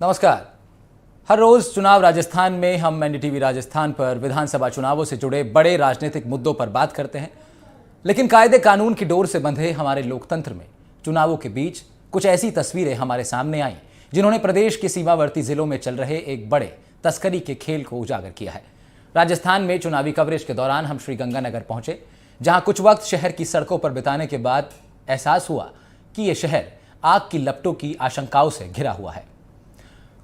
नमस्कार। हर रोज चुनाव राजस्थान में हम एनडीटीवी राजस्थान पर विधानसभा चुनावों से जुड़े बड़े राजनीतिक मुद्दों पर बात करते हैं, लेकिन कायदे कानून की डोर से बंधे हमारे लोकतंत्र में चुनावों के बीच कुछ ऐसी तस्वीरें हमारे सामने आईं जिन्होंने प्रदेश के सीमावर्ती जिलों में चल रहे एक बड़े तस्करी के खेल को उजागर किया है। राजस्थान में चुनावी कवरेज के दौरान हम श्रीगंगानगर पहुंचे, जहां कुछ वक्त शहर की सड़कों पर बिताने के बाद एहसास हुआ कि यह शहर आग की लपटों की आशंकाओं से घिरा हुआ है।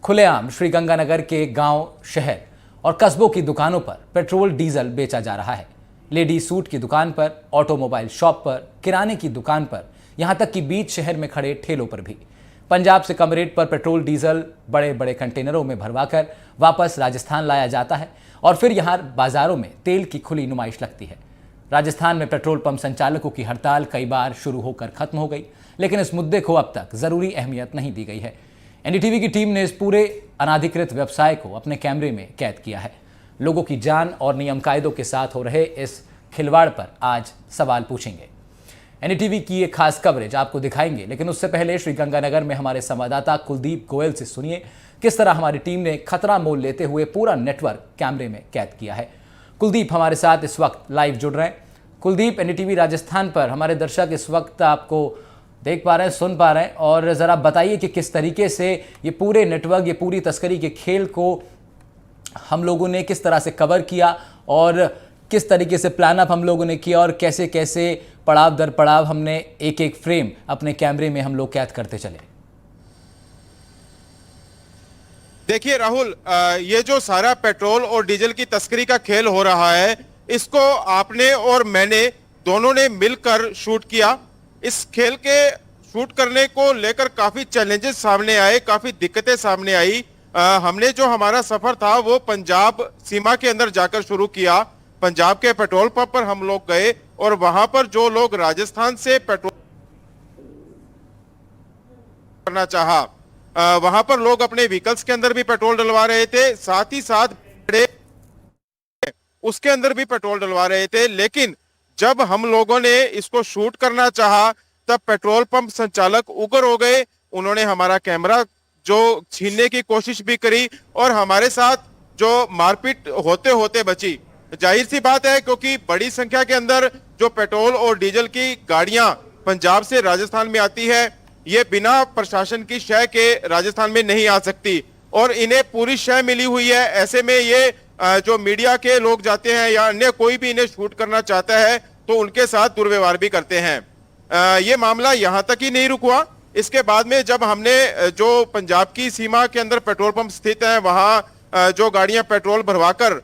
खुलेआम श्रीगंगानगर के गांव, शहर और कस्बों की दुकानों पर पेट्रोल डीजल बेचा जा रहा है। लेडी सूट की दुकान पर, ऑटोमोबाइल शॉप पर, किराने की दुकान पर, यहां तक कि बीच शहर में खड़े ठेलों पर भी पंजाब से कम रेट पर पेट्रोल डीजल बड़े बड़े कंटेनरों में भरवाकर वापस राजस्थान लाया जाता है और फिर यहां बाजारों में तेल की खुली नुमाइश लगती है। राजस्थान में पेट्रोल पंप संचालकों की हड़ताल कई बार शुरू होकर खत्म हो गई, लेकिन इस मुद्दे को अब तक जरूरी अहमियत नहीं दी गई है। एनडीटीवी की टीम ने इस पूरे अनाधिकृत व्यवसाय को अपने कैमरे में कैद किया है। लोगों की जान और नियम कायदों के साथ हो रहे इस खिलवाड़ पर आज सवाल पूछेंगे। एनडीटीवी की ये खास कवरेज आपको दिखाएंगे, लेकिन उससे पहले श्रीगंगानगर में हमारे संवाददाता कुलदीप गोयल से सुनिए किस तरह हमारी टीम ने खतरा मोल लेते हुए पूरा नेटवर्क कैमरे में कैद किया है। कुलदीप हमारे साथ इस वक्त लाइव जुड़ रहे हैं। कुलदीप, एनडीटीवी राजस्थान पर हमारे दर्शक इस वक्त आपको देख पा रहे हैं, सुन पा रहे हैं, और ज़रा बताइए कि किस तरीके से ये पूरे नेटवर्क, ये पूरी तस्करी के खेल को हम लोगों ने किस तरह से कवर किया और किस तरीके से प्लान अप हम लोगों ने किया और कैसे कैसे पड़ाव दर पड़ाव हमने एक एक फ्रेम अपने कैमरे में हम लोग कैद करते चले। देखिए राहुल, ये जो सारा पेट्रोल और डीजल की तस्करी का खेल हो रहा है, इसको आपने और मैंने दोनों ने मिलकर शूट किया। इस खेल के शूट करने को लेकर काफी चैलेंजेस सामने आए, काफी दिक्कतें सामने आई। हमने जो हमारा सफर था वो पंजाब सीमा के अंदर जाकर शुरू किया। पंजाब के पेट्रोल पंप पर हम लोग गए और वहां पर जो लोग राजस्थान से पेट्रोल करना चाहा, वहां पर लोग अपने व्हीकल्स के अंदर भी पेट्रोल डलवा रहे थे, साथ ही साथ उसके अंदर भी पेट्रोल डलवा रहे थे। लेकिन जब हम लोगों ने इसको शूट करना चाहा तब पेट्रोल पंप संचालक उग्र हो गए। उन्होंने हमारा कैमरा जो छीनने की कोशिश भी करी और हमारे साथ जो मारपीट होते होते बची। जाहिर सी बात है, क्योंकि बड़ी संख्या के अंदर जो पेट्रोल और डीजल की गाड़ियां पंजाब से राजस्थान में आती है, ये बिना प्रशासन की शय के राजस्थान में नहीं आ सकती और इन्हें पूरी शय मिली हुई है। ऐसे में ये जो मीडिया के लोग जाते हैं या अन्य कोई भी इन्हें शूट करना चाहता है तो उनके साथ दुर्व्यवहार भी करते हैं। ये मामला यहाँ तक ही नहीं रुका। इसके बाद में जब हमने जो पंजाब की सीमा के अंदर पेट्रोल पंप स्थित है, वहां जो गाड़ियां पेट्रोल भरवाकर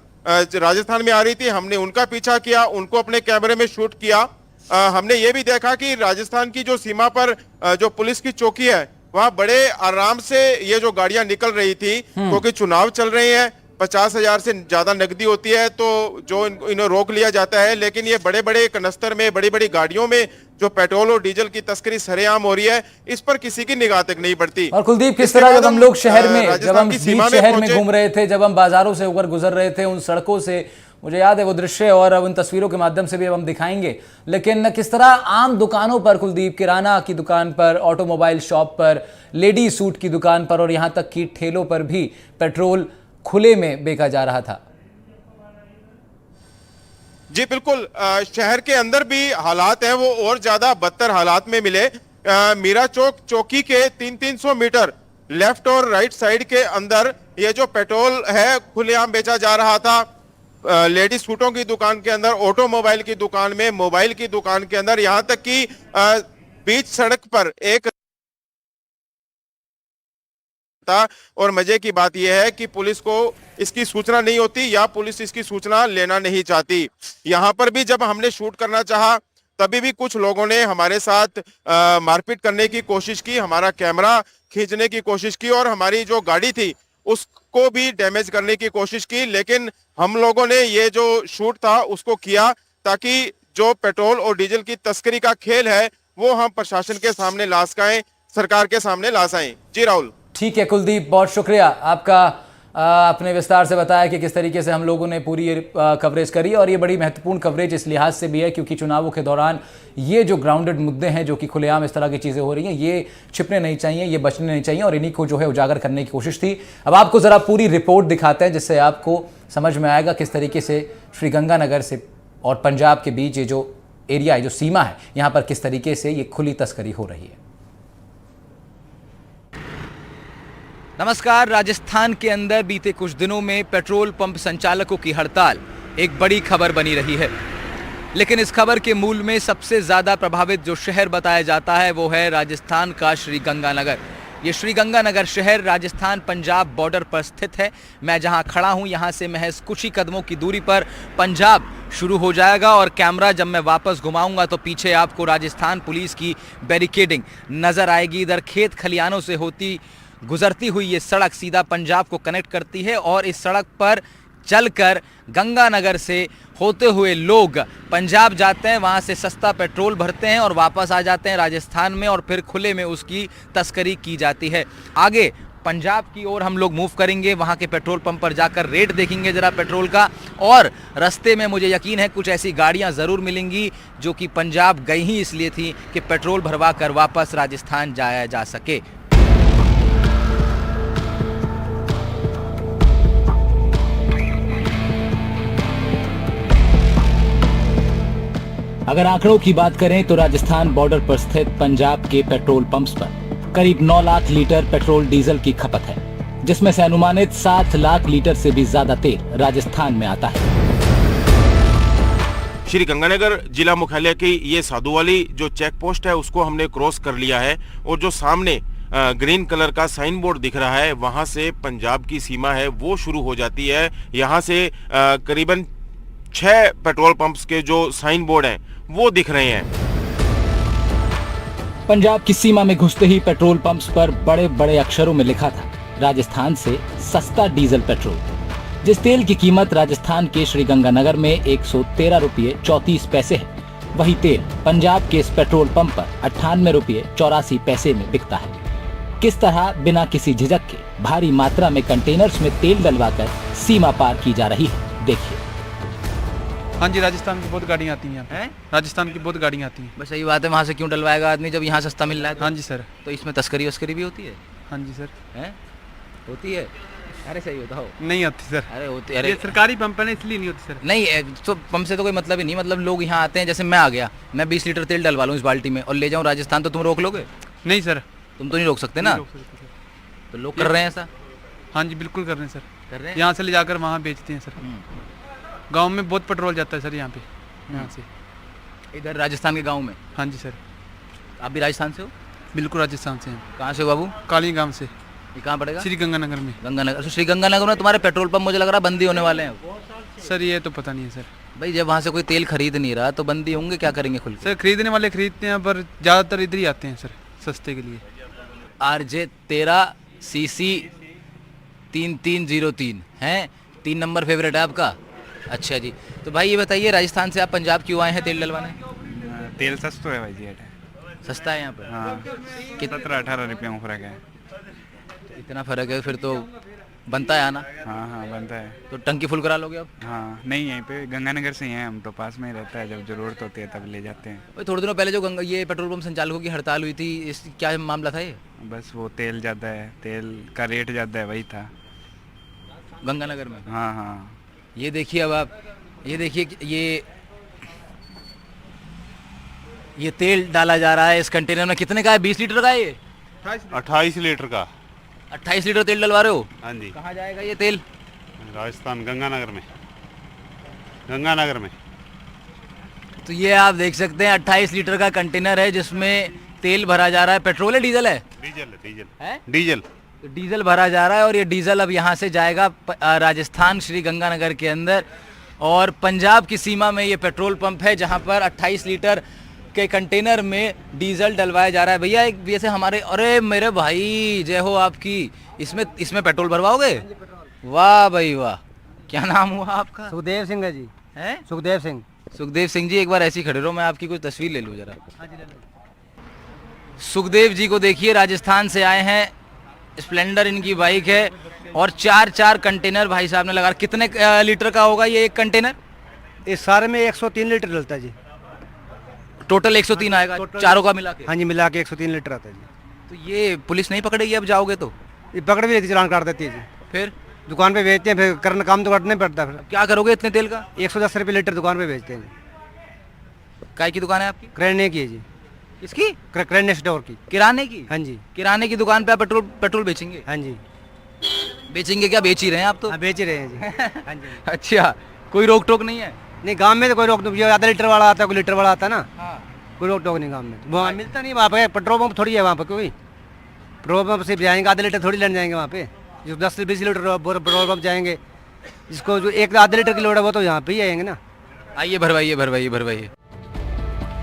राजस्थान में आ रही थी, हमने उनका पीछा किया, उनको अपने कैमरे में शूट किया। हमने ये भी देखा कि राजस्थान की जो सीमा पर जो पुलिस की चौकी है, वहां बड़े आराम से ये जो गाड़ियां निकल रही थी, क्योंकि चुनाव चल रहे हैं, 50,000 से ज्यादा नकदी होती है तो जो इन्हें रोक लिया जाता है। लेकिन ये बड़े बड़े कनस्तर में, बड़ी बड़ी गाड़ियों में जो पेट्रोल और डीजल की तस्करी सरेआम हो रही है, इस पर किसी की निगाह तक नहीं बढ़ती। और कुलदीप, किस तरह जब हम लोग शहर में, जब हम शहर में घूम रहे थे, जब हम बाजारों से होकर गुजर रहे थे, उन सड़कों से, मुझे याद है वो दृश्य और अब उन तस्वीरों के माध्यम से भी अब हम दिखाएंगे, लेकिन किस तरह आम दुकानों पर कुलदीप, किराना की दुकान पर, ऑटोमोबाइल शॉप पर, लेडी सूट की दुकान पर और यहाँ तक कि ठेलों पर भी पेट्रोल खुले में बेचा जा रहा था। जी बिल्कुल, शहर के अंदर भी हालात हैं वो और ज्यादा बदतर हालात में मिले। मीरा चौक चौकी के 300 मीटर लेफ्ट और राइट साइड के अंदर ये जो पेट्रोल है खुलेआम बेचा जा रहा था। लेडीज सूटों की दुकान के अंदर, ऑटोमोबाइल की दुकान में, मोबाइल की दुकान के अंदर, यहां तक कि बीच सड़क पर एक। और मजे की बात यह है कि पुलिस को इसकी सूचना नहीं होती या पुलिस इसकी सूचना लेना नहीं चाहती। यहां पर भी जब हमने शूट करना चाहा तभी भी कुछ लोगों ने हमारे साथ मारपीट करने की कोशिश की, हमारा कैमरा खींचने की कोशिश की और हमारी जो गाड़ी थी उसको भी डैमेज करने की कोशिश की। लेकिन हम लोगों ने ये जो शूट था उसको किया ताकि जो पेट्रोल और डीजल की तस्करी का खेल है वो हम प्रशासन के सामने ला सकें, सरकार के सामने ला सकें। जी राहुल। ठीक है कुलदीप, बहुत शुक्रिया आपका अपने विस्तार से बताया कि किस तरीके से हम लोगों ने पूरी कवरेज करी, और ये बड़ी महत्वपूर्ण कवरेज इस लिहाज से भी है क्योंकि चुनावों के दौरान ये जो ग्राउंडेड मुद्दे हैं, जो कि खुलेआम इस तरह की चीज़ें हो रही हैं, ये छिपने नहीं चाहिए, ये बचने नहीं चाहिए, और इन्हीं को जो है उजागर करने की कोशिश थी। अब आपको ज़रा पूरी रिपोर्ट दिखाते हैं जिससे आपको समझ में आएगा किस तरीके से श्रीगंगानगर से और पंजाब के बीच ये जो एरिया है, जो सीमा है, यहाँ पर किस तरीके से ये खुली तस्करी हो रही है। नमस्कार। राजस्थान के अंदर बीते कुछ दिनों में पेट्रोल पंप संचालकों की हड़ताल एक बड़ी खबर बनी रही है, लेकिन इस खबर के मूल में सबसे ज़्यादा प्रभावित जो शहर बताया जाता है वो है राजस्थान का श्रीगंगानगर। ये श्रीगंगानगर शहर राजस्थान पंजाब बॉर्डर पर स्थित है। मैं जहां खड़ा हूं यहां से महज कुछ ही कदमों की दूरी पर पंजाब शुरू हो जाएगा, और कैमरा जब मैं वापस घुमाऊंगा तो पीछे आपको राजस्थान पुलिस की बैरिकेडिंग नज़र आएगी। इधर खेत खलियानों से होती गुजरती हुई ये सड़क सीधा पंजाब को कनेक्ट करती है, और इस सड़क पर चलकर गंगानगर से होते हुए लोग पंजाब जाते हैं, वहाँ से सस्ता पेट्रोल भरते हैं और वापस आ जाते हैं राजस्थान में, और फिर खुले में उसकी तस्करी की जाती है। आगे पंजाब की ओर हम लोग मूव करेंगे, वहाँ के पेट्रोल पंप पर जाकर रेट देखेंगे ज़रा पेट्रोल का, और रास्ते में मुझे यकीन है कुछ ऐसी गाड़ियाँ ज़रूर मिलेंगी जो कि पंजाब गई ही इसलिए थी कि पेट्रोल भरवा कर वापस राजस्थान जाया जा सके। अगर आंकड़ों की बात करें तो राजस्थान बॉर्डर पर स्थित पंजाब के पेट्रोल पंप्स पर करीब 9 लाख लीटर पेट्रोल डीजल की खपत है, जिसमें से अनुमानित 7 लाख लीटर से भी ज्यादा तेल राजस्थान में आता है। श्रीगंगानगर जिला मुख्यालय की ये साधुवाली जो चेक पोस्ट है उसको हमने क्रॉस कर लिया है, और जो सामने ग्रीन कलर का साइन बोर्ड दिख रहा है वहां से पंजाब की सीमा है वो शुरू हो जाती है। यहाँ से करीबन 6 पेट्रोल पंप्स के जो साइन बोर्ड हैं वो दिख रहे हैं। पंजाब की सीमा में घुसते ही पेट्रोल पंप्स पर बड़े बड़े अक्षरों में लिखा था राजस्थान से सस्ता डीजल पेट्रोल। जिस तेल की कीमत राजस्थान के श्रीगंगानगर में 113 रुपये 34 पैसे है, वही तेल पंजाब के इस पेट्रोल पंप पर 98 रुपये 84 पैसे में बिकता है। किस तरह बिना किसी झिझक के भारी मात्रा में कंटेनर्स में तेल डलवाकर सीमा पार की जा रही है, देखिए। हाँ जी, राजस्थान की बहुत गाड़ियाँ आती हैं। राजस्थान की बहुत गाड़ियाँ आती हैं। बस सही बात है, वहाँ से क्यों डलवाएगा आदमी जब यहाँ सस्ता मिल रहा है तो? हाँ जी सर। तो इसमें तस्करी वस्करी भी होती है? हाँ जी सर। हैं? होती है? अरे सही होता हो। नहीं होती सर। अरे होती, अरे ये सरकारी पंप है ना इसलिए नहीं होती सर। नहीं, तो पंप से तो कोई मतलब ही नहीं, मतलब लोग यहाँ आते हैं, जैसे मैं आ गया, मैं 20 लीटर तेल डलवा लूँ इस बाल्टी में और ले जाऊँ राजस्थान, तो तुम रोक लोगे? नहीं सर। तुम तो नहीं रोक सकते ना? तो लोग कर रहे हैं ऐसा? हाँ जी बिल्कुल कर रहे हैं सर। कर रहे हैं? यहाँ से ले जाकर वहाँ बेचते हैं सर। गाँव में बहुत पेट्रोल जाता है सर यहाँ पे, यहाँ से। इधर राजस्थान के गाँव में? हाँ जी सर। आप भी राजस्थान से हो? बिल्कुल राजस्थान से हैं। कहाँ से हो बाबू? काली गाँव से। ये कहाँ पड़ेगा? श्रीगंगानगर में। गंगानगर। तो श्रीगंगानगर में तुम्हारे पेट्रोल पंप मुझे लग रहा बंदी होने वाले हैं सर। ये तो पता नहीं है सर। भाई जब वहाँ से कोई तेल खरीद नहीं रहा तो बंदी होंगे, क्या करेंगे खुल के? सर खरीदने वाले खरीदते हैं, पर ज़्यादातर इधर ही आते हैं सर सस्ते के लिए। RJ 13 CC 3303 हैं, 3 नंबर फेवरेट है आपका? अच्छा जी। तो भाई ये बताइए, राजस्थान से आप पंजाब क्यों आए हैं तेल डलवाने? तेल सस्ता है भाई जी। सस्ता है यहाँ पर? हाँ, 17-18 रुपये में फर्क है। तो इतना फर्क है, फिर तो बनता है आना। हाँ हाँ बनता है। तो टंकी फुल करा लोगे आप? हाँ नहीं, यहीं पे गंगानगर से ही हैं हम, तो पास में ही रहता है, जब ज़रूरत होती है तब ले जाते हैं। भाई थोड़े दिनों पहले जो ये पेट्रोल पंप संचालकों की हड़ताल हुई थी, इस क्या मामला था ये? बस वो तेल ज़्यादा है, तेल का रेट ज़्यादा है, वही था गंगानगर में। हाँ हाँ। ये देखिए, अब आप ये देखिए, ये तेल डाला जा रहा है इस कंटेनर में। कितने का है? 20 लीटर का है ये? 28 लीटर का। 28 लीटर तेल डलवा रहे हो? हाँ जी। कहाँ जाएगा ये तेल? राजस्थान गंगानगर में। गंगानगर में। तो ये आप देख सकते हैं 28 लीटर का कंटेनर है जिसमें तेल भरा जा रहा है। पेट्रोल है, डीजल है? डीजल है। डीजल। तो डीजल भरा जा रहा है, और ये डीजल अब यहाँ से जाएगा राजस्थान श्रीगंगानगर के अंदर, और पंजाब की सीमा में ये पेट्रोल पंप है जहाँ पर 28 लीटर के कंटेनर में डीजल डलवाया जा रहा है। भैया एक जैसे हमारे, अरे मेरे भाई जय हो आपकी, इसमें पेट्रोल भरवाओगे? वाह भाई वाह। क्या नाम हुआ आपका? सुखदेव सिंह है जी। हैं? सुखदेव सिंह। सुखदेव सिंह जी, एक बार ऐसी खड़े रहो, मैं आपकी कुछ तस्वीर ले लूँ जरा। सुखदेव जी को देखिए, राजस्थान से आए हैं स्प्लेंडर इनकी बाइक है और 4 कंटेनर भाई साहब ने लगा। कितने लीटर का होगा ये एक कंटेनर? इस सारे में 103 लीटर डलता है जी। टोटल 103 आएगा चारों का मिला के? हाँ जी, मिला के 103 लीटर आता है जी। तो ये पुलिस नहीं पकड़ेगी अब जाओगे तो? ये पकड़ भी लेती, चालान काट देती है जी। फिर दुकान पे बेचते हैं, फिर करना काम तो करना ही पड़ता है। क्या करोगे इतने तेल का? 110 रुपये लीटर दुकान पे बेचते हैं जी। काय की दुकान है आपकी? किराने की है जी। किसकी? किराने स्टोर की। किराने की? हाँ जी। किराने की दुकान पे आप पेट्रोल बेचेंगे? हाँ जी। बेचेंगे क्या, बेच ही रहे हैं आप तो? हाँ, बेच रहे हैं जी। हाँ जी। अच्छा, कोई रोक टोक नहीं है? नहीं, गांव में तो कोई रोक टोक, आधा लीटर वाला आता है, कोई लीटर वाला आता है ना, हाँ। कोई रोक टोक नहीं गांव में। वहाँ मिलता नहीं, वहाँ पे पेट्रोल पंप थोड़ी है वहाँ पे, कोई पेट्रोल पंप से जाएंगे आधे लीटर थोड़ी लेने जाएंगे वहाँ पे। जो 10 से 20 लीटर पेट्रोल पंप जाएंगे, जिसको जो एक आधे लीटर की लोड है वो तो यहाँ पे ही आएंगे ना। आइए भरवाइए।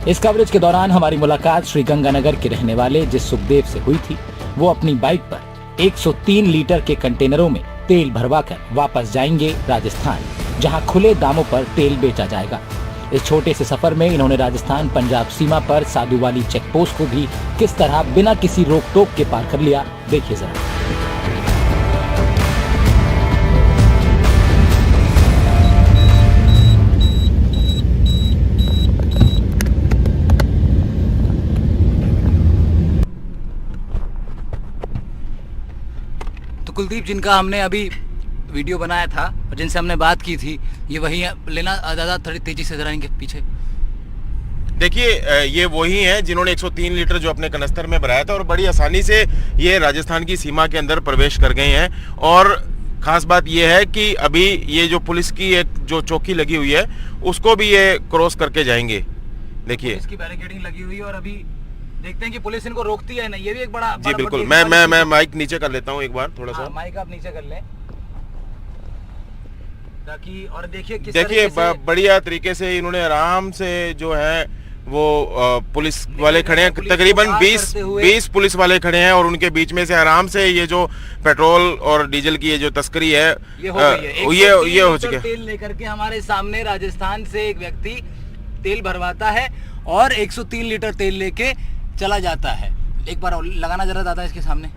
इस कवरेज के दौरान हमारी मुलाकात श्री गंगानगर के रहने वाले जिस सुखदेव से हुई थी, वो अपनी बाइक पर 103 लीटर के कंटेनरों में तेल भरवाकर वापस जाएंगे राजस्थान, जहां खुले दामों पर तेल बेचा जाएगा। इस छोटे से सफर में इन्होंने राजस्थान पंजाब सीमा पर साधुवाली चेक पोस्ट को भी किस तरह बिना किसी रोक टोक के पार कर लिया, देखिए जरा। तो कुलदीप, जिनका हमने अभी वीडियो बनाया था और जिनसे हमने बात की थी, ये वही लेना दादा, थोड़ी तेजी से जरा इनके पीछे। देखिए, ये वही हैं जिन्होंने 103 लीटर जो अपने कनस्तर में भराया था और बड़ी आसानी से ये राजस्थान की सीमा के अंदर प्रवेश कर गए हैं। और खास बात ये है कि अभी ये जो पुलिस की एक जो चौकी लगी हुई है उसको भी ये क्रॉस करके जाएंगे। देखिए, इसकी बैरिकेडिंग लगी हुई है और अभी देखते हैं कि पुलिस इनको रोकती है नहीं। ये भी एक बड़ा जी बिल्कुल। मैं माइक नीचे कर लेता हूँ एक बार, थोड़ा सा माइक आप नीचे कर लें ताकि, और देखिए बढ़िया तरीके से इन्होंने आराम से जो है वो पुलिस वाले खड़े हैं, तकरीबन 20 पुलिस वाले खड़े हैं और उनके बीच में से आराम से ये जो पेट्रोल और डीजल की ये जो तस्करी है ये हो गई है। ये हो चुके हैं। तेल लेकर के हमारे सामने राजस्थान से एक व्यक्ति तेल भरवाता है और 103 लीटर तेल लेके चला जाता है। एक बार लगाना जरा दादा इसके सामने।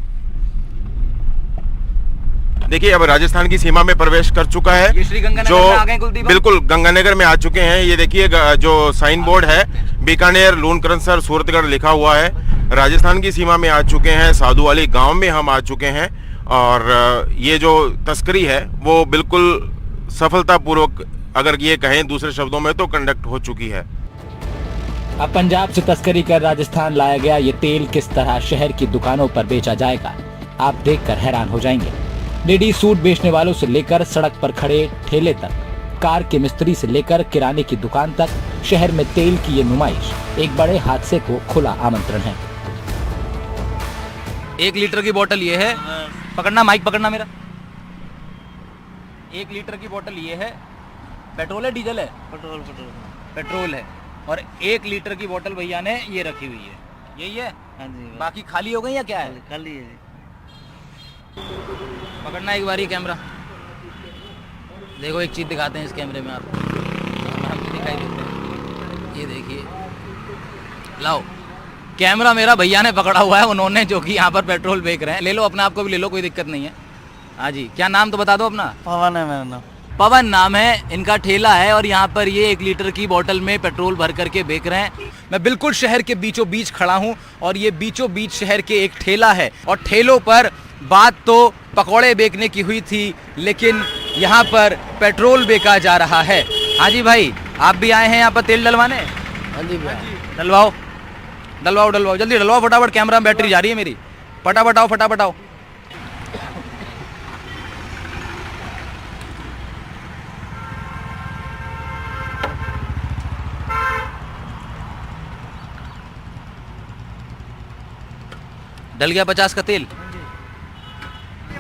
देखिए, अब राजस्थान की सीमा में प्रवेश कर चुका है। ये श्री गंगानगर में आ गए कुलदीप? बिल्कुल, गंगानगर में आ चुके हैं। ये देखिए जो साइन बोर्ड है, बीकानेर, लूनकरनसर, सूरतगढ़ लिखा हुआ है। राजस्थान की सीमा में आ चुके हैं, साधुवाली गांव में हम आ चुके हैं और ये जो तस्करी है वो बिल्कुल सफलतापूर्वक, अगर ये कहें दूसरे शब्दों में, तो कंडक्ट हो चुकी है। अब पंजाब से तस्करी कर राजस्थान लाया गया ये तेल किस तरह शहर की दुकानों पर बेचा जाएगा, आप देखकर हैरान हो जाएंगे। लेडी सूट बेचने वालों से लेकर सड़क पर खड़े ठेले तक, कार के मिस्त्री से लेकर किराने की दुकान तक, शहर में तेल की ये नुमाइश एक बड़े हादसे को खुला आमंत्रण है। 1 लीटर की बोतल ये है, पकड़ना, माइक पकड़ना मेरा। 1 लीटर की बोतल ये है। पेट्रोल है डीजल है? पेट्रोल है। और 1 लीटर की बोतल भैया ने ये रखी हुई है, यही है? हाँ जी। बाकी खाली हो गई या क्या है? खाली है। पकड़ना एक बार ये कैमरा, देखो एक चीज दिखाते हैं इस कैमरे में आपको, दिखाई देते हैं। ये देखिए, लाओ कैमरा मेरा भैया ने पकड़ा हुआ है, उन्होंने, जो कि यहाँ पर पेट्रोल बेच रहे हैं। ले लो, अपने आप को भी ले लो, कोई दिक्कत नहीं है। हाँ जी, क्या नाम तो बता दो अपना? पवन है मेरा नाम। पवन नाम है, इनका ठेला है और यहाँ पर ये 1 लीटर की बोतल में पेट्रोल भर करके बेच रहे हैं। मैं बिल्कुल शहर के बीचों बीच खड़ा हूँ और ये बीचों बीच शहर के एक ठेला है और ठेलों पर बात तो पकौड़े बेचने की हुई थी, लेकिन यहाँ पर पेट्रोल बेचा जा रहा है। हाँ जी भाई, आप भी आए हैं यहाँ पर तेल डलवाने? हाँ जी भाई। डलवाओ, जल्दी डलवाओ फटाफट, कैमरा में बैटरी जा रही है मेरी। फटाफट आओ। डल गया 50 का तेल।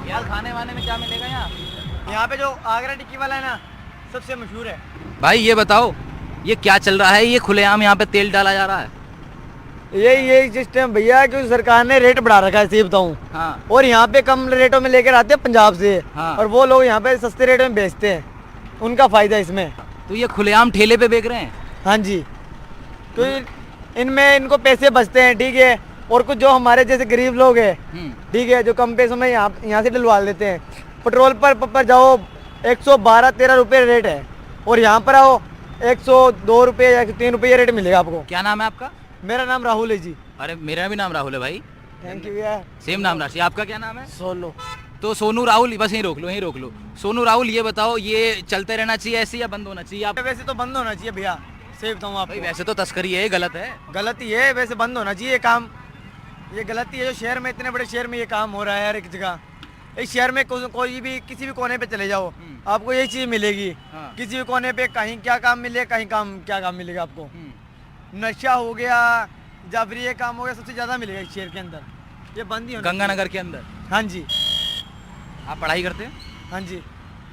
यार खाने वाने में क्या मिलेगा यहाँ पे? जो आगरा टिक्की वाला है ना, सबसे मशहूर है। भाई ये बताओ, ये क्या चल रहा है? ये खुलेआम यहाँ पे तेल डाला जा रहा है? यही सिस्टम भैया, क्योंकि सरकार ने रेट बढ़ा रखा है, सही बताऊँ। हाँ। और यहाँ पे कम रेटों में लेकर आते हैं पंजाब से। हाँ। और वो लोग यहाँ पे सस्ते रेट में बेचते हैं, उनका फायदा इसमें। तो ये खुलेआम ठेले पे बेच रहे हैं? हाँ जी, तो इनमें इनको पैसे बचते हैं, ठीक है। और कुछ जो हमारे जैसे गरीब लोग हैं, ठीक है, जो कम पैसों में यहाँ से डलवा लेते हैं। पेट्रोल पर जाओ 112-13 रुपये रेट है, और यहाँ पर आओ 102 रुपये या 3 रुपये रेट मिलेगा आपको। क्या नाम है आपका? मेरा नाम राहुल है जी। अरे मेरा भी नाम राहुल है भाई। थैंक यू भैया। सेम नाम राशि। आपका क्या नाम है? सोनू। तो सोनू राहुल, बस यहीं रोक लो। सोनू राहुल, ये बताओ, ये चलते रहना चाहिए ऐसे या बंद होना चाहिए? आप वैसे तो बंद होना चाहिए भैया, सही बताऊँ भाई, आपको। वैसे तो तस्करी है, गलत है। गलती है, वैसे बंद होना चाहिए ये काम। ये गलती है जो शहर में, इतने बड़े शहर में ये काम हो रहा है हर एक जगह। इस शहर में कोई भी किसी भी कोने पे चले जाओ, आपको यही चीज़ मिलेगी। हाँ। किसी भी कोने पे कहीं क्या काम मिले, कहीं क्या काम मिलेगा आपको। नशा हो गया या फिर ये काम हो गया, सबसे ज़्यादा मिलेगा इस शहर के अंदर। ये बंद ही होना गंगानगर के अंदर। हाँ जी। आप पढ़ाई करते हैं? हाँ जी,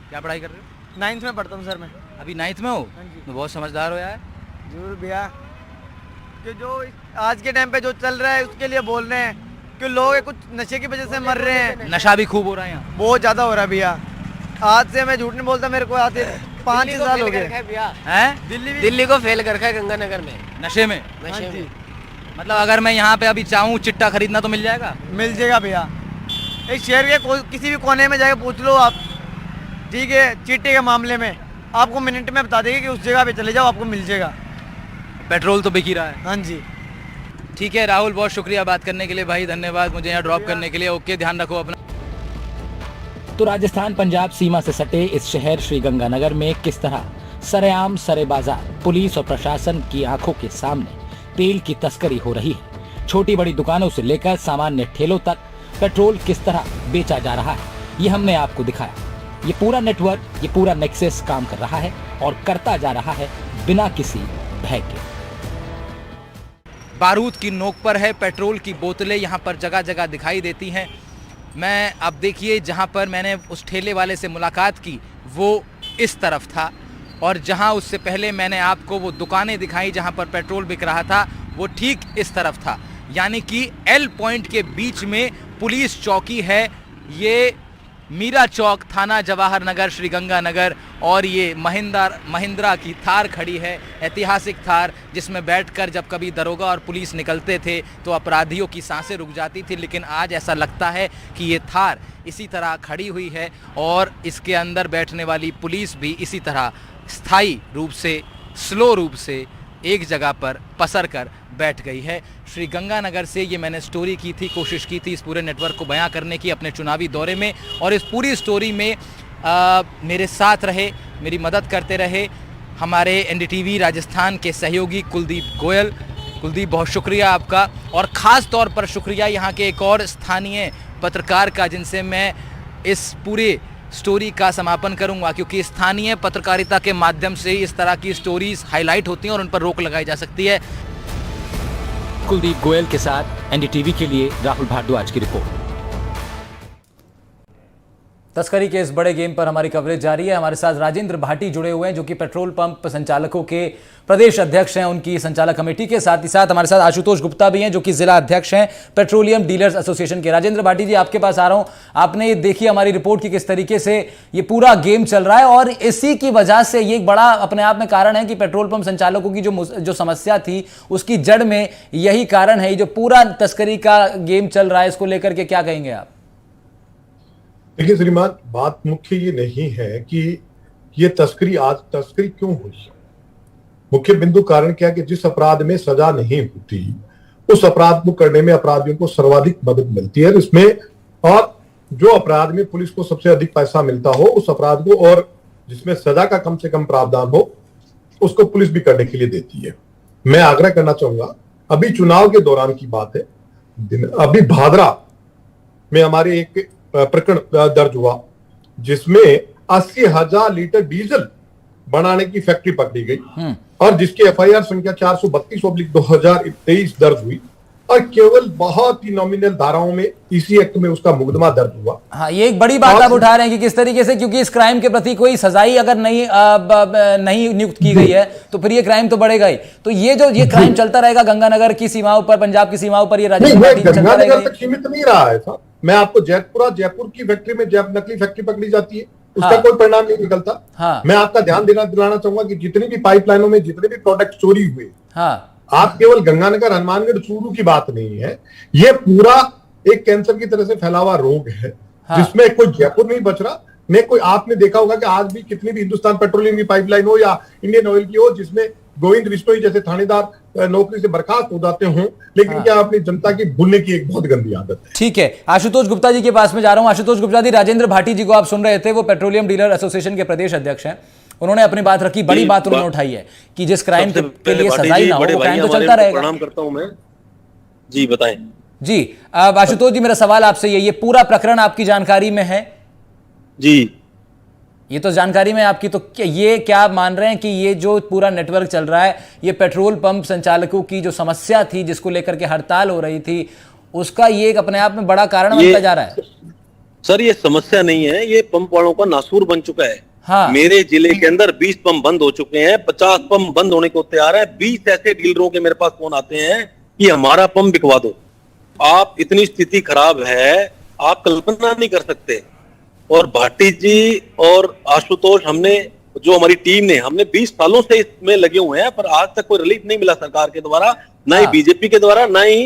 क्या पढ़ाई कर रहे हो? 9th में पढ़ता हूँ सर मैं। अभी 9th में हो? हाँ जी। तो बहुत समझदार हो यार। जरूर भैया, कि जो आज के टाइम पे जो चल रहा है उसके लिए बोल रहे हैं कि लोग कुछ नशे की वजह से मर रहे हैं। नशा भी खूब हो रहा है यहाँ। बहुत ज़्यादा हो रहा है भैया। आज से मैं झूठ नहीं बोलता, मेरे को आते 5 साल हो गए हैं? दिल्ली को फेल कर रखा है गंगानगर में, नशे में? हाँ जी। मतलब अगर मैं यहाँ पे अभी चाहूँ चिट्टा खरीदना तो मिल जाएगा? मिल जाएगा भैया। इस शहर के किसी भी कोने में जाके पूछ लो आप, ठीक है, चिट्टे के मामले में आपको मिनट में बता देंगे कि उस जगह पे चले जाओ, आपको मिल जाएगा। पेट्रोल तो बिक ही रहा है। हाँ जी। ठीक है राहुल, बहुत शुक्रिया बात करने के लिए भाई, धन्यवाद मुझे यहाँ ड्रॉप करने के लिए। ओके, ध्यान रखो अपना। तो राजस्थान पंजाब सीमा से सटे इस शहर श्रीगंगानगर में किस तरह सरेआम सरे बाजार पुलिस और प्रशासन की आंखों के सामने तेल की तस्करी हो रही है। छोटी बड़ी दुकानों से लेकर सामान्य ठेलों तक पेट्रोल किस तरह बेचा जा रहा है, ये हमने आपको दिखाया। ये पूरा नेटवर्क, ये पूरा नेक्सस काम कर रहा है और करता जा रहा है बिना किसी भय के। बारूद की नोक पर है, पेट्रोल की बोतलें यहाँ पर जगह जगह दिखाई देती हैं। मैं अब देखिए, जहाँ पर मैंने उस ठेले वाले से मुलाकात की वो इस तरफ था, और जहाँ उससे पहले मैंने आपको वो दुकानें दिखाई जहाँ पर पेट्रोल बिक रहा था वो ठीक इस तरफ था। यानी कि एल पॉइंट के बीच में पुलिस चौकी है। ये मीरा चौक, थाना जवाहर नगर, श्रीगंगानगर, और ये महिंद्रा की थार खड़ी है, ऐतिहासिक थार, जिसमें बैठकर जब कभी दरोगा और पुलिस निकलते थे तो अपराधियों की सांसें रुक जाती थी। लेकिन आज ऐसा लगता है कि ये थार इसी तरह खड़ी हुई है और इसके अंदर बैठने वाली पुलिस भी इसी तरह स्थायी रूप से, स्लो रूप से एक जगह पर पसर कर बैठ गई है। श्रीगंगानगर से ये मैंने स्टोरी की थी, कोशिश की थी इस पूरे नेटवर्क को बयां करने की अपने चुनावी दौरे में, और इस पूरी स्टोरी में मेरे साथ रहे, मेरी मदद करते रहे हमारे एनडीटीवी राजस्थान के सहयोगी कुलदीप गोयल। कुलदीप, बहुत शुक्रिया आपका, और ख़ास तौर पर शुक्रिया यहाँ के एक और स्थानीय पत्रकार का जिनसे मैं इस पूरे स्टोरी का समापन करूंगा, क्योंकि स्थानीय पत्रकारिता के माध्यम से इस तरह की स्टोरीज हाईलाइट होती हैं और उन पर रोक लगाई जा सकती है। कुलदीप गोयल के साथ एनडीटीवी के लिए राहुल भारद्वाज की रिपोर्ट। तस्करी के इस बड़े गेम पर हमारी कवरेज जारी है। हमारे साथ राजेंद्र भाटी जुड़े हुए हैं, जो कि पेट्रोल पंप संचालकों के प्रदेश अध्यक्ष हैं, उनकी संचालक कमेटी के। साथ ही साथ हमारे साथ आशुतोष गुप्ता भी हैं, जो कि जिला अध्यक्ष हैं पेट्रोलियम डीलर्स एसोसिएशन के। राजेंद्र भाटी जी, आपके पास आ रहा हूं। आपने ये देखी हमारी रिपोर्ट की किस तरीके से ये पूरा गेम चल रहा है, और इसी की वजह से ये एक बड़ा अपने आप में कारण है कि पेट्रोल पंप संचालकों की जो समस्या थी उसकी जड़ में यही कारण है। जो पूरा तस्करी का गेम चल रहा है, इसको लेकर के क्या कहेंगे आप? देखिए श्रीमान, बात मुख्य ये नहीं है कि ये तस्करी क्यों हुई। मुख्य बिंदु कारण क्या है कि जिस अपराध में सजा नहीं होती उस अपराध को करने में अपराधियों को सर्वाधिक मदद मिलती है इसमें, और जो अपराध में पुलिस को सबसे अधिक पैसा मिलता हो उस अपराध को, और जिसमें सजा का कम से कम प्रावधान हो, उसको पुलिस भी करने के लिए देती है। मैं आग्रह करना चाहूंगा, अभी चुनाव के दौरान की बात है, अभी भादरा में हमारे एक प्रकरण दर्ज हुआ जिसमें 80,000 लीटर डीजल बनाने की फैक्ट्री पकड़ी गई, और जिसकी एफआईआर संख्या 432/2023 दर्ज हुई, और केवल बहुत ही नॉमिनल धाराओं में इसी एक्ट में उसका मुकदमा दर्ज हुआ। हाँ, ये एक बड़ी बात आप उठा रहे हैं कि किस तरीके से, क्योंकि इस क्राइम के प्रति कोई सजाई अगर नहीं नियुक्त की गई है तो फिर ये क्राइम तो बढ़ेगा ही। तो ये क्राइम चलता रहेगा गंगानगर की सीमाओं पर, पंजाब की सीमाओं पर, ये गंगानगर तक सीमित नहीं रहा है साहब। मैं आपको जयपुर की फैक्ट्री में नकली फैक्ट्री पकड़ी जाती है, उसका कोई परिणाम नहीं निकलता। मैं आपका ध्यान दिलाना चाहूंगा कि जितनी भी पाइपलाइनों में जितने भी प्रोडक्ट चोरी हुए, आप केवल गंगानगर हनुमानगढ़ चूरू की बात नहीं है, ये पूरा एक कैंसर की तरह से फैला हुआ रोग है। हाँ। जिसमें कोई जयपुर नहीं बच रहा। मैं कोई आपने देखा होगा कि आज भी कितनी भी हिंदुस्तान पेट्रोलियम की पाइपलाइन हो या इंडियन ऑयल की हो, जिसमें गोविंद बिश्नोई जैसे थानेदार नौकरी से बर्खास्त हो जाते हों, लेकिन हाँ। क्या अपनी जनता की भूलने की एक बहुत गंदी आदत है। ठीक है, आशुतोष गुप्ता जी के पास में जा रहा हूं। आशुतोष गुप्ता जी, राजेंद्र भाटी जी को आप सुन रहे थे, वो पेट्रोलियम डीलर एसोसिएशन के प्रदेश अध्यक्ष हैं। उन्होंने अपनी बात रखी, बड़ी बात उन्होंने उठाई है कि जिस क्राइम के लिए सजाई ना हो वो क्राइम तो चलता रहेगा। प्रणाम करता हूं मैं जी, बताएं जी। अब आशुतोष जी, मेरा सवाल आपसे ये पूरा प्रकरण आपकी जानकारी में है जी? ये तो जानकारी में आपकी, तो ये क्या मान रहे हैं कि ये जो पूरा नेटवर्क चल रहा है, ये पेट्रोल पंप संचालकों की जो समस्या थी जिसको लेकर के हड़ताल हो रही थी, उसका ये एक अपने आप में बड़ा कारण बनता जा रहा है? सर, ये समस्या नहीं है, ये पंप वालों का नासूर बन चुका है। हाँ। मेरे जिले के अंदर 20 पंप बंद हो चुके हैं, 50 पंप बंद होने को तैयार है। 20 ऐसे डीलरों के मेरे पास फोन आते हैं कि हमारा पंप बिकवा दो। आप, इतनी स्थिति खराब है, आप कल्पना नहीं कर सकते। और भाटी जी और आशुतोष, हमने जो हमारी टीम ने, हमने 20 सालों से इसमें लगे हुए हैं, पर आज तक कोई रिलीफ नहीं मिला सरकार के द्वारा, ना ही बीजेपी के द्वारा, ना ही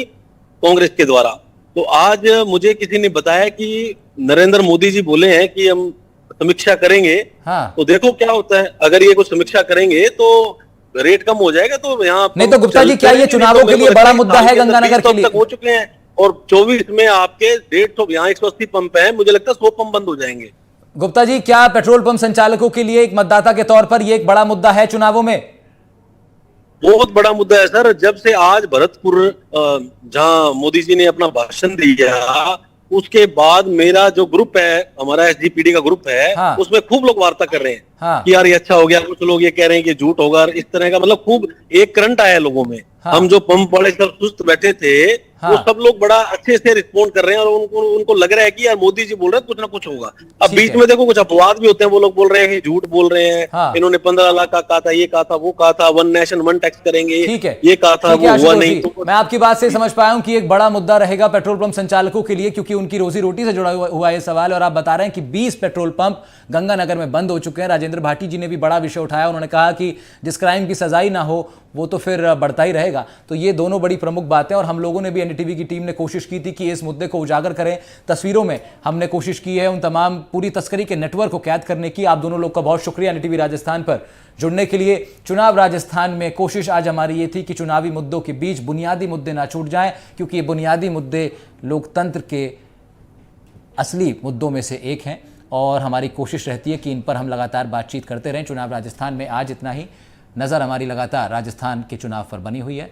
कांग्रेस के द्वारा। तो आज मुझे किसी ने बताया कि नरेंद्र मोदी जी बोले हैं कि हम समीक्षा करेंगे। हाँ। तो देखो क्या होता है, अगर ये कुछ समीक्षा करेंगे तो रेट कम हो जाएगा। तो यहाँ नहीं तो गुप्ता जी, क्या ये चुनावों के लिए बड़ा मुद्दा है गंगानगर के लिए? हो चुके हैं और 24 में आपके 150, यहाँ 180 पंप है, मुझे लगता है 100 पंप बंद हो जाएंगे। गुप्ता जी, क्या पेट्रोल पंप संचालकों के लिए एक मतदाता के तौर पर ये एक बड़ा मुद्दा है चुनावों में? बहुत बड़ा मुद्दा है सर। जब से आज भरतपुर जहां मोदी जी ने अपना भाषण दिया, उसके बाद मेरा जो ग्रुप है, हमारा एसजीपीडी का ग्रुप है, हाँ। उसमें खूब लोग वार्ता कर रहे हैं हाँ। कि यार ये अच्छा हो गया। कुछ लोग ये कह रहे हैं कि झूठ होगा, इस तरह का, मतलब खूब एक करंट आया लोगों में। हाँ। हम जो पंप वाले सब सुस्त बैठे थे, हाँ। वो सब लोग बड़ा अच्छे से रिस्पॉन्ड कर रहे हैं और उनको लग रहा है कि यार मोदी जी बोल रहे हैं कुछ ना कुछ होगा। अब बीच में देखो कुछ अपवाद भी होते हैं, वो लोग बोल रहे हैं झूठ बोल रहे हैं। हाँ। इन्होंने 15 लाख का कहा था, ये कहा था, वो कहा था, 1 नेशन 1 टैक्स करेंगे, ठीक है, ये कहा था, वो हुआ नहीं। तो मैं आपकी बात से समझ पाया हूं कि एक बड़ा मुद्दा रहेगा पेट्रोल पंप संचालकों के लिए, क्योंकि उनकी रोजी रोटी से जुड़ा हुआ ये सवाल। और आप बता रहे हैं कि 20 पेट्रोल पंप गंगानगर में बंद हो चुके हैं। राजेंद्र भाटी जी ने भी बड़ा विषय उठाया, उन्होंने कहा कि जिस क्राइम की सजाई ना हो वो तो फिर बढ़ता ही रहेगा। तो ये दोनों बड़ी प्रमुख बातें, और हम लोगों ने भी, एनडीटीवी की टीम ने कोशिश की थी कि इस मुद्दे को उजागर करें। तस्वीरों में हमने कोशिश की है उन तमाम पूरी तस्करी के नेटवर्क को कैद करने की। आप दोनों लोग का बहुत शुक्रिया एनडीटीवी राजस्थान पर जुड़ने के लिए। चुनाव राजस्थान में कोशिश आज हमारी ये थी कि चुनावी मुद्दों के बीच बुनियादी मुद्दे ना छूट जाएं, क्योंकि ये बुनियादी मुद्दे लोकतंत्र के असली मुद्दों में से एक हैं और हमारी कोशिश रहती है कि इन पर हम लगातार बातचीत करते रहें। चुनाव राजस्थान में आज इतना ही। नज़र हमारी लगातार राजस्थान के चुनाव पर बनी हुई है।